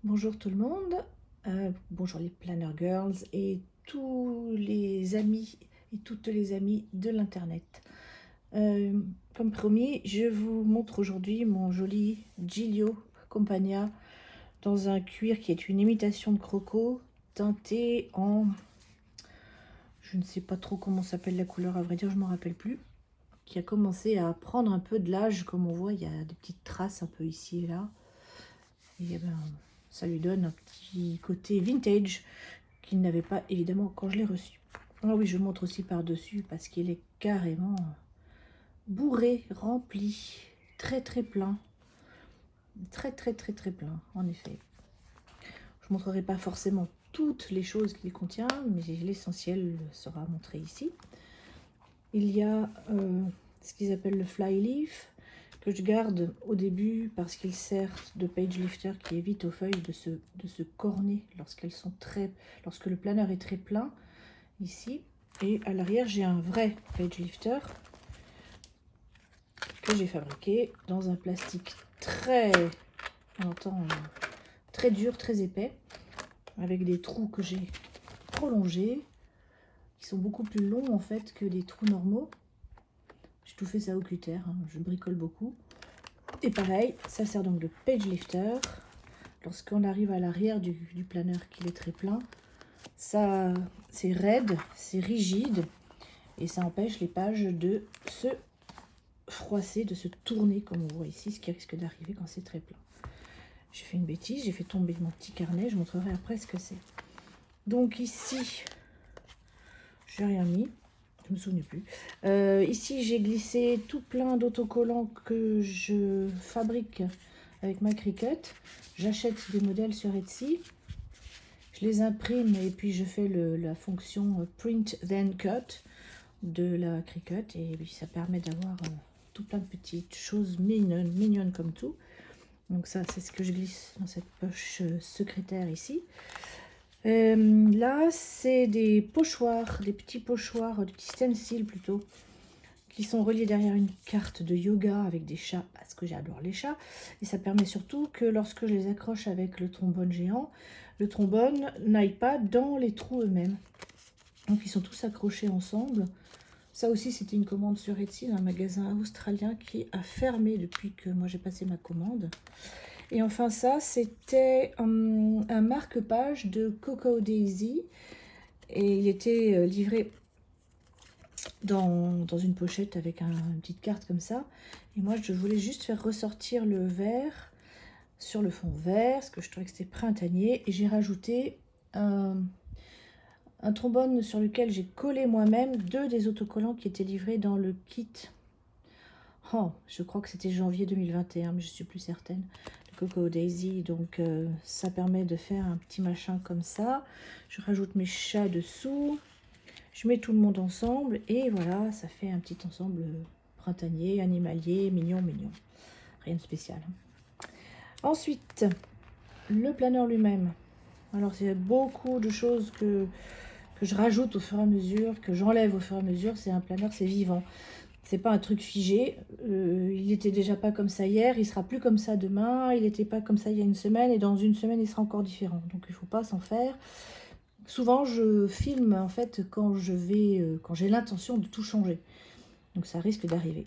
Bonjour tout le monde, bonjour les Planner Girls et tous les amis et toutes les amies de l'internet. Comme promis, je vous montre aujourd'hui mon joli Giglio Campagna dans un cuir qui est une imitation de croco teinté en... Je ne sais pas trop comment s'appelle la couleur, à vrai dire, je ne m'en rappelle plus. Qui a commencé à prendre un peu de l'âge, comme on voit, il y a des petites traces un peu ici et là. Et ben, ça lui donne un petit côté vintage qu'il n'avait pas évidemment quand je l'ai reçu. Ah oui, je montre aussi par-dessus parce qu'il est carrément bourré, rempli, très très plein. Très plein, en effet. Je ne montrerai pas forcément toutes les choses qu'il contient, mais l'essentiel sera montré ici. Il y a ce qu'ils appellent le flyleaf, que je garde au début parce qu'il sert de page lifter qui évite aux feuilles de se corner lorsque le planeur est très plein, ici. Et à l'arrière, j'ai un vrai page lifter que j'ai fabriqué dans un plastique très, on entend, très dur, très épais, avec des trous que j'ai prolongés, qui sont beaucoup plus longs en fait que des trous normaux. J'ai tout fait ça au cutter, hein, je bricole beaucoup. Et pareil, ça sert donc de page lifter. Lorsqu'on arrive à l'arrière du planeur qu'il est très plein, ça c'est raide, c'est rigide et ça empêche les pages de se froisser, de se tourner comme on voit ici, ce qui risque d'arriver quand c'est très plein. J'ai fait une bêtise, j'ai fait tomber mon petit carnet, je montrerai après ce que c'est. Donc ici, j'ai rien mis, je me souviens plus. Ici, j'ai glissé tout plein d'autocollants que je fabrique avec ma Cricut. J'achète des modèles sur Etsy. Je les imprime et puis je fais la fonction Print Then Cut de la Cricut. Et puis ça permet d'avoir tout plein de petites choses mignonnes comme tout. Donc ça, c'est ce que je glisse dans cette poche secrétaire ici. Là, c'est des pochoirs, des petits pochoirs, des petits stencils plutôt, qui sont reliés derrière une carte de yoga avec des chats, parce que j'adore les chats. Et ça permet surtout que lorsque je les accroche avec le trombone géant, le trombone n'aille pas dans les trous eux-mêmes. Donc ils sont tous accrochés ensemble. Ça aussi, c'était une commande sur Etsy, un magasin australien qui a fermé depuis que moi j'ai passé ma commande. Et enfin ça, c'était un marque-page de Cocoa Daisy. Et il était livré dans une pochette avec une petite carte comme ça. Et moi, je voulais juste faire ressortir le vert sur le fond vert, parce que je trouvais que c'était printanier. Et j'ai rajouté un trombone sur lequel j'ai collé moi-même deux des autocollants qui étaient livrés dans le kit. Oh, je crois que c'était janvier 2021, mais je suis plus certaine. Le Cocoa Daisy, donc ça permet de faire un petit machin comme ça. Je rajoute mes chats dessous. Je mets tout le monde ensemble et voilà, ça fait un petit ensemble printanier, animalier, mignon. Rien de spécial. Ensuite, le planeur lui-même. Alors, c'est beaucoup de choses que je rajoute au fur et à mesure, que j'enlève au fur et à mesure. C'est un planeur, c'est vivant. C'est pas un truc figé. Il était déjà pas comme ça hier, il sera plus comme ça demain. Il n'était pas comme ça il y a une semaine et dans une semaine, il sera encore différent. Donc, il faut pas s'en faire. Souvent, je filme en fait quand j'ai l'intention de tout changer. Donc, ça risque d'arriver.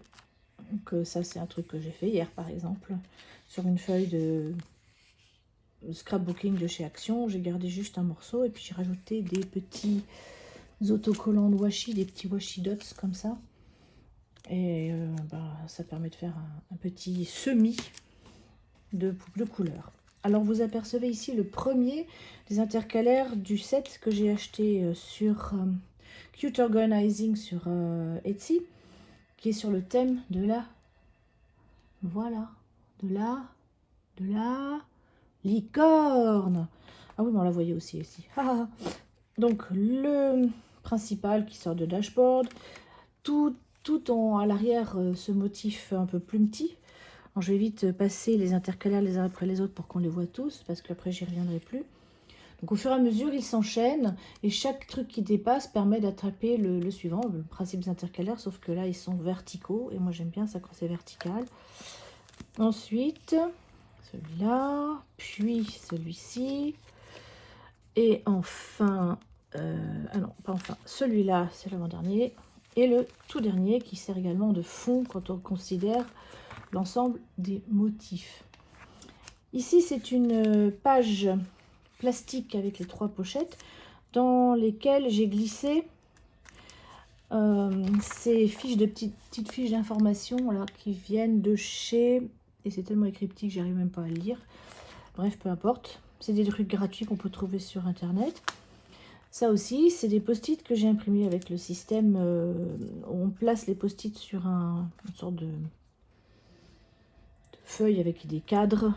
Donc, ça, c'est un truc que j'ai fait hier, par exemple, sur une feuille de scrapbooking de chez Action. J'ai gardé juste un morceau et puis j'ai rajouté des petits autocollants de washi, des petits washi dots comme ça. Et ça permet de faire un petit semis de couleurs. Alors vous apercevez ici le premier des intercalaires du set que j'ai acheté sur Cute Organizing sur Etsy, qui est sur le thème de la licorne. Ah oui, mais on la voyait aussi ici. Donc le principal qui sort de dashboard, tout à l'arrière ce motif un peu plumetis. Alors, je vais vite passer les intercalaires les uns après les autres pour qu'on les voit tous, parce qu'après j'y reviendrai plus. Donc au fur et à mesure, ils s'enchaînent et chaque truc qui dépasse permet d'attraper le suivant, le principe des intercalaires, sauf que là ils sont verticaux et moi j'aime bien ça quand c'est vertical. Ensuite, celui-là, puis celui-ci, et enfin, ah non, pas enfin, celui-là, c'est l'avant-dernier, et le tout dernier qui sert également de fond quand on considère l'ensemble des motifs. Ici, c'est une page plastique avec les 3 pochettes dans lesquelles j'ai glissé ces fiches de petites fiches d'information là qui viennent de chez, et c'est tellement écrit petit que j'arrive même pas à le lire. Bref, peu importe. C'est des trucs gratuits qu'on peut trouver sur internet. Ça aussi, c'est des post-it que j'ai imprimés avec le système où on place les post-it sur une sorte de feuille avec des cadres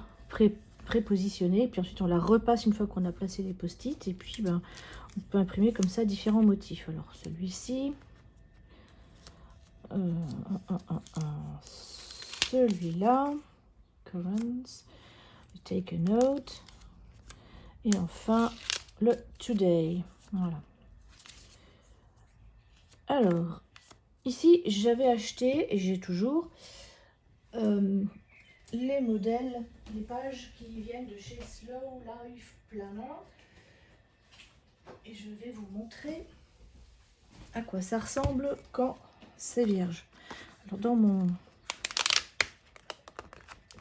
prépositionnés. Puis ensuite, on la repasse une fois qu'on a placé les post-it. Et puis, ben, on peut imprimer comme ça différents motifs. Alors, celui-ci, celui-là, currents, take a note, et enfin le today. Voilà. Alors ici j'avais acheté et j'ai toujours les modèles, les pages qui viennent de chez Slow Life Planner, et je vais vous montrer à quoi ça ressemble quand c'est vierge. Alors dans mon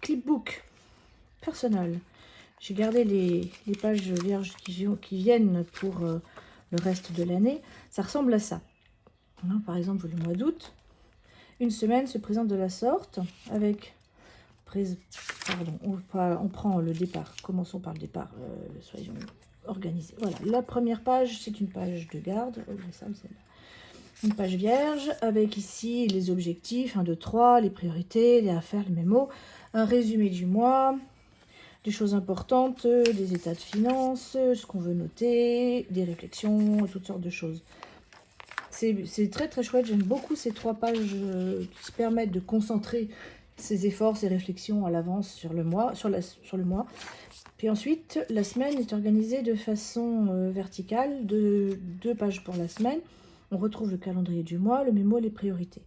clipbook personnel, j'ai gardé les pages vierges qui viennent pour le reste de l'année. Ça ressemble à ça. Hein, par exemple, le mois d'août, une semaine se présente de la sorte avec... Pardon, on prend le départ. Commençons par le départ. Soyons organisés. Voilà, la première page, c'est une page de garde. Une page vierge avec ici les objectifs, 1, 2, 3, les priorités, les affaires, les mémos, un résumé du mois, des choses importantes, des états de finances, ce qu'on veut noter, des réflexions, toutes sortes de choses. C'est très très chouette, j'aime beaucoup ces 3 pages qui se permettent de concentrer ses efforts, ses réflexions à l'avance sur le mois, sur le mois. Puis ensuite, la semaine est organisée de façon verticale, de 2 pages pour la semaine. On retrouve le calendrier du mois, le mémo, les priorités.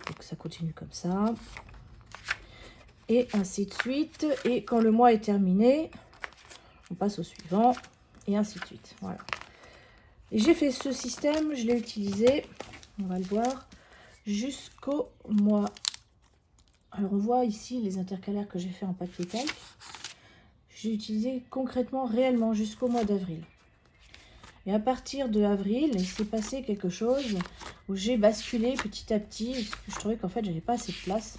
Donc ça continue comme ça. Et ainsi de suite. Et quand le mois est terminé, on passe au suivant. Et ainsi de suite. Voilà. Et j'ai fait ce système, je l'ai utilisé, on va le voir, jusqu'au mois. Alors on voit ici les intercalaires que j'ai fait en papier calque. J'ai utilisé concrètement, réellement, jusqu'au mois d'avril. Et à partir de avril, il s'est passé quelque chose où j'ai basculé petit à petit, parce que je trouvais qu'en fait, j'avais pas assez de place.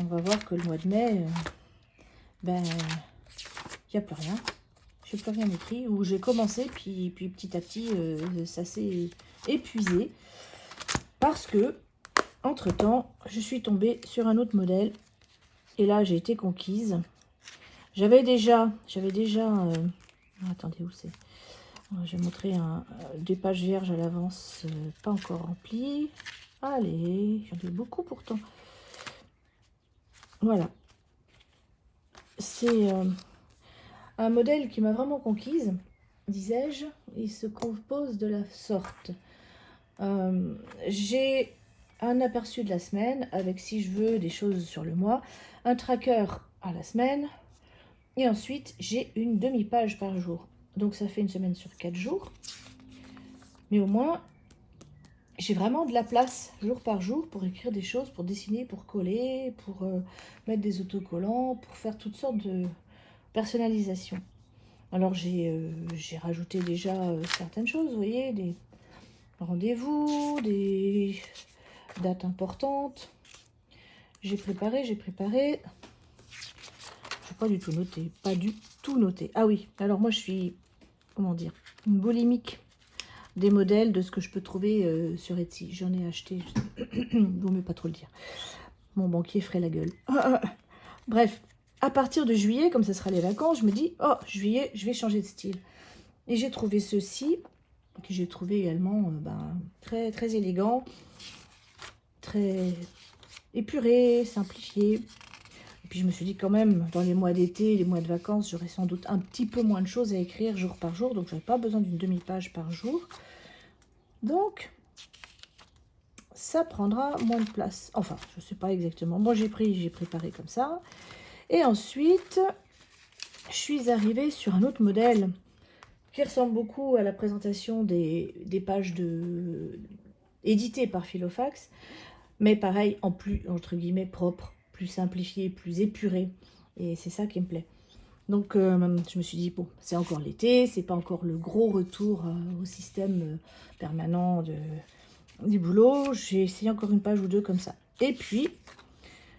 On va voir que le mois de mai, ben, il n'y a plus rien. Je n'ai plus rien écrit. Où j'ai commencé, puis petit à petit, ça s'est épuisé. Parce que, entre-temps, je suis tombée sur un autre modèle. Et là, j'ai été conquise. J'avais déjà attendez, où c'est? Je vais montrer des pages vierges à l'avance, pas encore remplies. Allez, j'en ai beaucoup pourtant. Voilà. C'est un modèle qui m'a vraiment conquise, disais-je. Il se compose de la sorte. J'ai un aperçu de la semaine avec, si je veux, des choses sur le mois, un tracker à la semaine, et ensuite j'ai une demi-page par jour. Donc ça fait une semaine sur 4 jours. Mais au moins, j'ai vraiment de la place jour par jour pour écrire des choses, pour dessiner, pour coller, pour mettre des autocollants, pour faire toutes sortes de personnalisation. Alors j'ai rajouté déjà certaines choses, vous voyez, des rendez-vous, des dates importantes. J'ai préparé. Je n'ai pas du tout noté, pas du tout noté. Ah oui, alors moi je suis, comment dire, une boulimique des modèles de ce que je peux trouver sur Etsy. J'en ai acheté, vaut mieux pas trop le dire. Mon banquier ferait la gueule. Bref, à partir de juillet, comme ça sera les vacances, je me dis, oh, juillet, je vais changer de style. Et j'ai trouvé ceci, que j'ai trouvé également très, très élégant, très épuré, simplifié. Et puis je me suis dit quand même, dans les mois d'été, les mois de vacances, j'aurais sans doute un petit peu moins de choses à écrire jour par jour, donc je n'avais pas besoin d'une demi-page par jour. Donc, ça prendra moins de place. Enfin, je ne sais pas exactement. Moi, j'ai préparé comme ça. Et ensuite, je suis arrivée sur un autre modèle qui ressemble beaucoup à la présentation des pages éditées par Filofax, mais pareil, en plus, entre guillemets, propre, plus simplifié, plus épuré. Et c'est ça qui me plaît. Donc, je me suis dit, bon, c'est encore l'été, c'est pas encore le gros retour au système permanent du boulot. J'ai essayé encore une page ou deux comme ça. Et puis,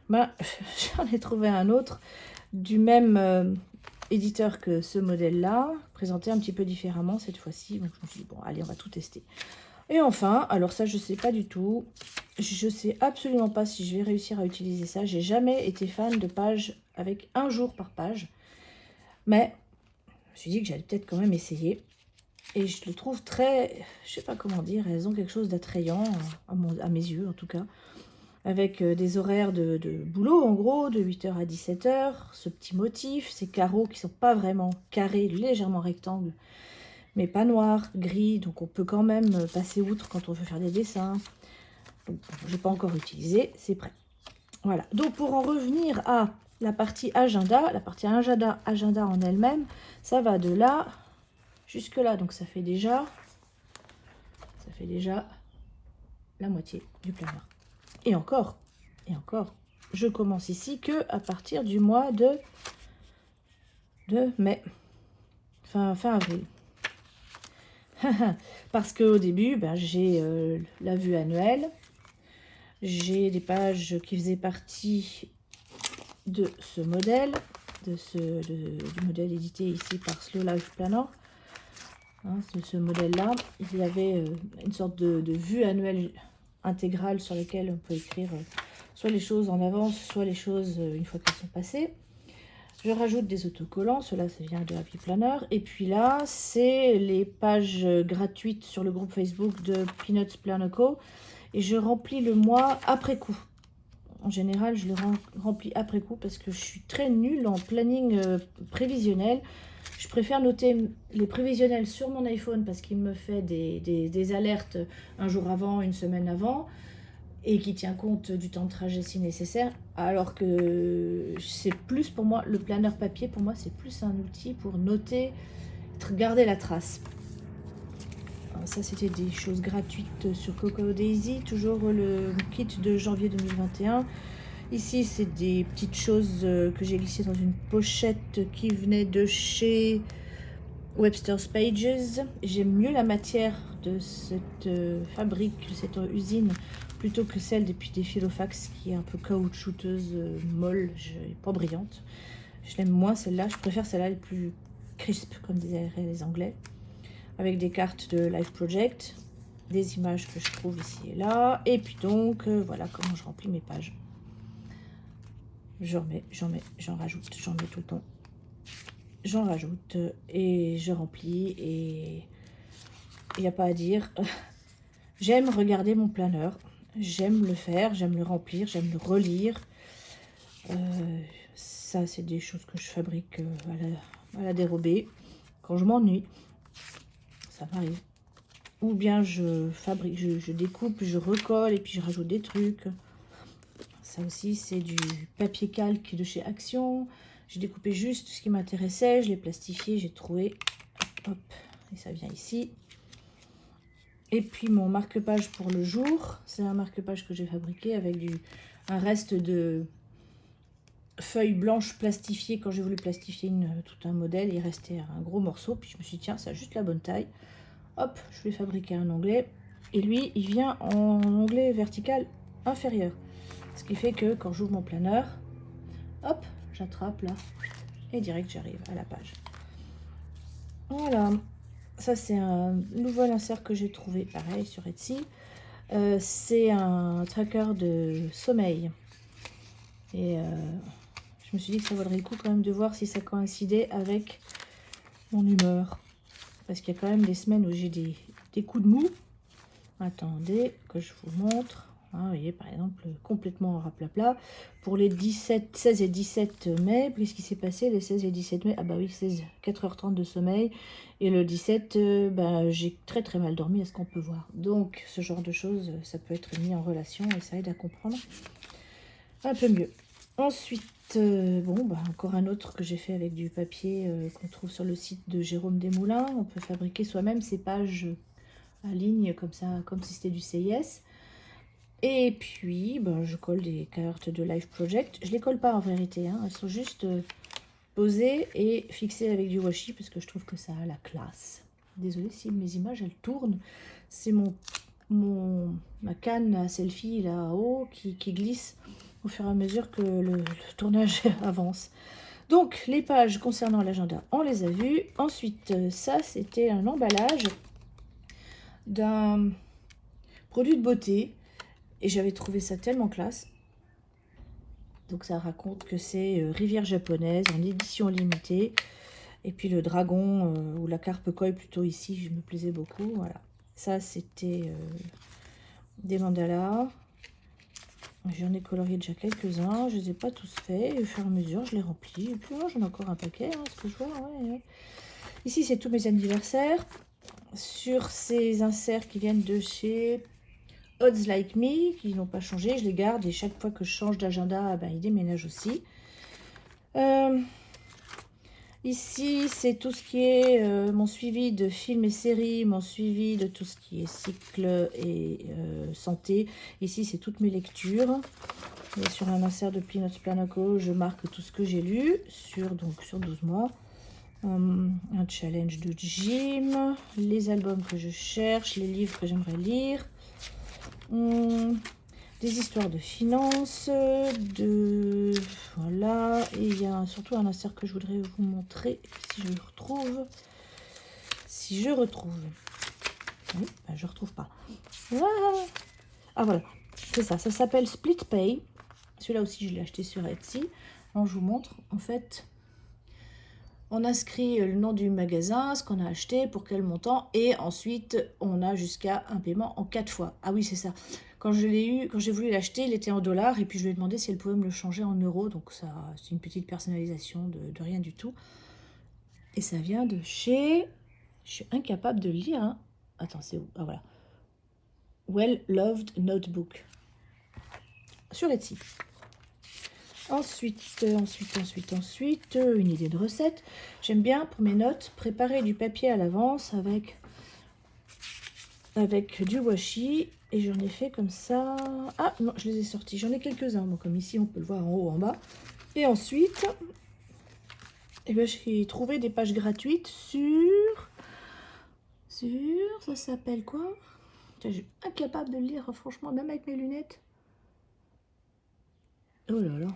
ben, j'en ai trouvé un autre du même éditeur que ce modèle-là, présenté un petit peu différemment cette fois-ci. Donc, je me suis dit, bon, allez, on va tout tester. Et enfin, alors ça, je sais pas du tout. Je sais absolument pas si je vais réussir à utiliser ça. J'ai jamais été fan de pages avec un jour par page. Mais je me suis dit que j'allais peut-être quand même essayer. Et je le trouve très, je sais pas comment dire, elles ont quelque chose d'attrayant, à mes yeux en tout cas. Avec des horaires de boulot en gros, de 8 h à 17 h. Ce petit motif, ces carreaux qui sont pas vraiment carrés, légèrement rectangles. Mais pas noirs, gris, donc on peut quand même passer outre quand on veut faire des dessins. Donc je n'ai pas encore utilisé, c'est prêt. Voilà, donc pour en revenir à la partie agenda en elle-même, ça va de là jusque là, donc ça fait déjà la moitié du planeur. Et encore, je commence ici que à partir du mois de mai, fin avril. Parce qu'au début, ben, j'ai la vue annuelle, j'ai des pages qui faisaient partie de ce modèle, du modèle édité ici par Slow Life Planner. Hein, ce modèle-là, il y avait une sorte de vue annuelle intégrale sur laquelle on peut écrire soit les choses en avance, soit les choses une fois qu'elles sont passées. Je rajoute des autocollants, cela ça vient de Happy Planner. Et puis là, c'est les pages gratuites sur le groupe Facebook de Peanuts Planner Co. Et je remplis le mois après coup. En général, je le remplis après coup parce que je suis très nulle en planning prévisionnel. Je préfère noter les prévisionnels sur mon iPhone parce qu'il me fait des alertes un jour avant, une semaine avant, et qui tient compte du temps de trajet si nécessaire, alors que c'est plus pour moi, le planeur papier, pour moi, c'est plus un outil pour noter, garder la trace. Alors ça, c'était des choses gratuites sur Cocoa Daisy, toujours le kit de janvier 2021. Ici, c'est des petites choses que j'ai glissées dans une pochette qui venait de chez Webster's Pages. J'aime mieux la matière de cette fabrique, de cette usine, plutôt que celle des Filofax qui est un peu caoutchouteuse, molle, pas brillante. Je l'aime moins celle-là, je préfère celle-là, les plus crisp, comme disaient les Anglais, avec des cartes de Life Project, des images que je trouve ici et là, et puis donc, voilà comment je remplis mes pages. J'en mets, j'en rajoute, j'en mets tout le temps. J'en rajoute et je remplis et il n'y a pas à dire. J'aime regarder mon planeur, j'aime le faire, j'aime le remplir, j'aime le relire. Ça, c'est des choses que je fabrique à la dérobée quand je m'ennuie. Ça m'arrive. Ou bien je fabrique, je découpe, je recolle et puis je rajoute des trucs. Ça aussi, c'est du papier calque de chez Action. J'ai découpé juste ce qui m'intéressait, je l'ai plastifié, j'ai troué. Hop, et ça vient ici. Et puis mon marque-page pour le jour, c'est un marque-page que j'ai fabriqué avec un reste de feuilles blanches plastifiées. Quand j'ai voulu plastifier tout un modèle, il restait un gros morceau. Puis je me suis dit, tiens, ça a juste la bonne taille. Hop, je vais fabriquer un onglet. Et lui, il vient en onglet vertical inférieur. Ce qui fait que quand j'ouvre mon planeur, hop, j'attrape là. Et direct, j'arrive à la page. Voilà. Ça, c'est un nouvel insert que j'ai trouvé, pareil, sur Etsy. C'est un tracker de sommeil. Et je me suis dit que ça vaudrait le coup quand même de voir si ça coïncidait avec mon humeur. Parce qu'il y a quand même des semaines où j'ai des coups de mou. Attendez, que je vous montre. Hein, vous voyez, par exemple, complètement en raplapla. Pour les 16 et 17 mai, qu'est-ce qui s'est passé les 16 et 17 mai? Ah bah oui, 16, 4h30 de sommeil. Et le 17, j'ai très très mal dormi, à ce qu'on peut voir. Donc, ce genre de choses, ça peut être mis en relation et ça aide à comprendre un peu mieux. Ensuite, bon, bah, encore un autre que j'ai fait avec du papier qu'on trouve sur le site de Jérôme Desmoulins. On peut fabriquer soi-même ces pages à ligne comme ça, comme si c'était du CIS. Et puis, ben, je colle des cartes de Life Project. Je les colle pas en vérité, hein. Elles sont juste posées et fixées avec du washi parce que je trouve que ça a la classe. Désolée si mes images elles tournent. C'est ma canne à selfie là-haut qui glisse au fur et à mesure que le tournage avance. Donc, les pages concernant l'agenda, on les a vues. Ensuite, ça, c'était un emballage d'un produit de beauté. Et j'avais trouvé ça tellement classe. Donc ça raconte que c'est Rivière japonaise en édition limitée. Et puis le dragon ou la carpe koi plutôt ici, je me plaisais beaucoup. Voilà. Ça c'était des mandalas. J'en ai colorié déjà quelques-uns. Je ne les ai pas tous faits. Et au fur et à mesure, je les remplis. Et puis j'en ai encore un paquet, hein, ce que je vois. Ouais. Ici, c'est tous mes anniversaires. Sur ces inserts qui viennent de chez Odds Like Me, qui n'ont pas changé, je les garde et chaque fois que je change d'agenda, ben, ils déménagent aussi. Ici, c'est tout ce qui est mon suivi de films et séries, mon suivi de tout ce qui est cycle et santé. Ici, c'est toutes mes lectures. Et sur un insert de Peanuts Planaco, je marque tout ce que j'ai lu sur 12 mois. Un challenge de gym, les albums que je cherche, les livres que j'aimerais lire. Des histoires de finances, voilà, et il y a surtout un insert que je voudrais vous montrer, si je le retrouve. Oui, ben, je retrouve pas. Ah voilà, c'est ça s'appelle Split Pay. Celui-là aussi, je l'ai acheté sur Etsy. Alors, je vous montre, en fait, on inscrit le nom du magasin, ce qu'on a acheté, pour quel montant, et ensuite on a jusqu'à un paiement en 4 fois. Ah oui, c'est ça. Quand j'ai voulu l'acheter, il était en dollars, et puis je lui ai demandé si elle pouvait me le changer en euros, donc ça, c'est une petite personnalisation de rien du tout. Et ça vient de chez... Je suis incapable de le lire, hein. Attends, c'est où? Ah voilà. Well Loved Notebook. Sur Etsy. Ensuite, une idée de recette. J'aime bien, pour mes notes, préparer du papier à l'avance avec du washi. Et j'en ai fait comme ça. Ah non, je les ai sortis. J'en ai quelques-uns, bon, comme ici, on peut le voir en haut, en bas. Et ensuite, eh ben, j'ai trouvé des pages gratuites sur... Ça s'appelle quoi? Je suis incapable de le lire, franchement, même avec mes lunettes. Oh là là.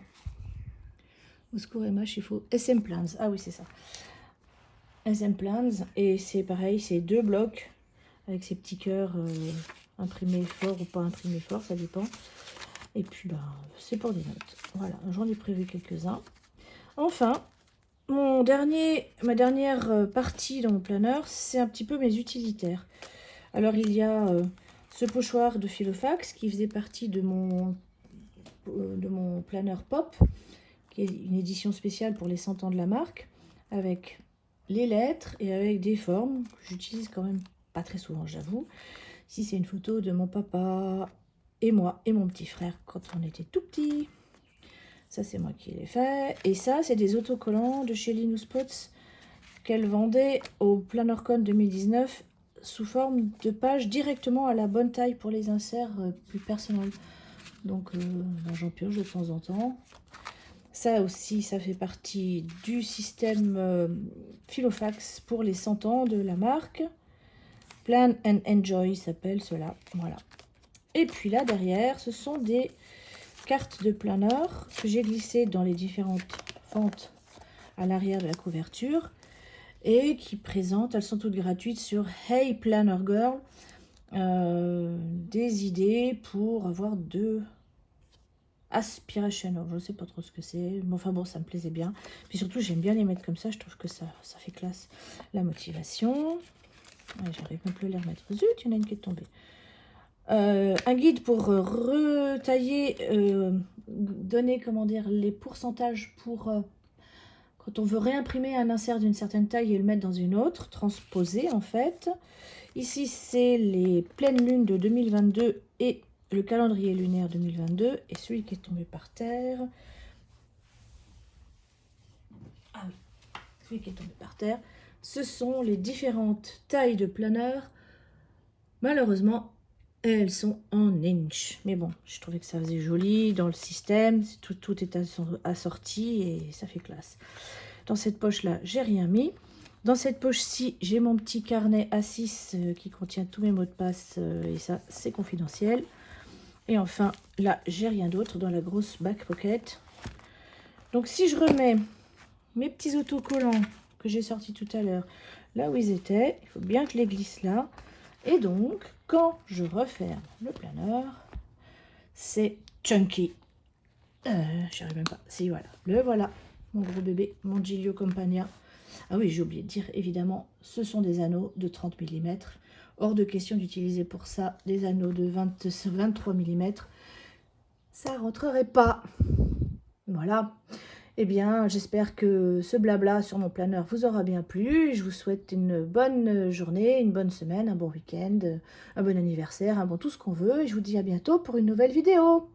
Au secours, Emma, il faut SM Plans. Ah oui, c'est ça. SM Plans. Et c'est pareil, c'est 2 blocs avec ces petits cœurs imprimés fort ou pas imprimés fort, ça dépend. Et puis, bah, c'est pour des notes. Voilà, j'en ai prévu quelques-uns. Enfin, ma dernière partie dans mon planeur, c'est un petit peu mes utilitaires. Alors, il y a ce pochoir de Filofax qui faisait partie de mon planeur Pop, qui est une édition spéciale pour les 100 ans de la marque, avec les lettres et avec des formes que j'utilise quand même pas très souvent, j'avoue. Ici, c'est une photo de mon papa et moi et mon petit frère quand on était tout petits. Ça, c'est moi qui l'ai fait. Et ça, c'est des autocollants de chez Linus Pots qu'elle vendait au PlannerCon 2019 sous forme de pages directement à la bonne taille pour les inserts plus personnels. Donc, j'en pioche de temps en temps. Ça aussi, ça fait partie du système Filofax pour les 100 ans de la marque. Plan and Enjoy s'appelle cela. Voilà. Et puis là, derrière, ce sont des cartes de planeur que j'ai glissées dans les différentes fentes à l'arrière de la couverture et qui présentent, elles sont toutes gratuites sur Hey Planner Girl, des idées pour avoir de aspiration. Je ne sais pas trop ce que c'est, mais enfin bon, ça me plaisait bien. Puis surtout, j'aime bien les mettre comme ça, je trouve que ça fait classe. La motivation. J'arrive même plus à les remettre. Zut, il y en a une qui est tombée. Un guide pour retailler, donner, comment dire, les pourcentages pour quand on veut réimprimer un insert d'une certaine taille et le mettre dans une autre, transposer en fait. Ici, c'est les pleines lunes de 2022 et le calendrier lunaire 2022. Et celui qui est tombé par terre, celui qui est tombé par terre. Ce sont les différentes tailles de planeurs. Malheureusement, elles sont en inch. Mais bon, je trouvais que ça faisait joli dans le système. Tout est assorti et ça fait classe. Dans cette poche-là, j'ai rien mis. Dans cette poche-ci, j'ai mon petit carnet A6 qui contient tous mes mots de passe. Et ça, c'est confidentiel. Et enfin, là, j'ai rien d'autre dans la grosse back pocket. Donc, si je remets mes petits autocollants que j'ai sortis tout à l'heure, là où ils étaient, il faut bien que je les glisse là. Et donc, quand je referme le planeur, c'est chunky. J'y arrive même pas. Si, voilà. Le voilà, mon gros bébé, mon Giglio Campagna. Ah oui, j'ai oublié de dire, évidemment, ce sont des anneaux de 30 mm. Hors de question d'utiliser pour ça des anneaux de 23 mm. Ça rentrerait pas. Voilà. Eh bien, j'espère que ce blabla sur mon planeur vous aura bien plu. Je vous souhaite une bonne journée, une bonne semaine, un bon week-end, un bon anniversaire, un bon tout ce qu'on veut. Et je vous dis à bientôt pour une nouvelle vidéo.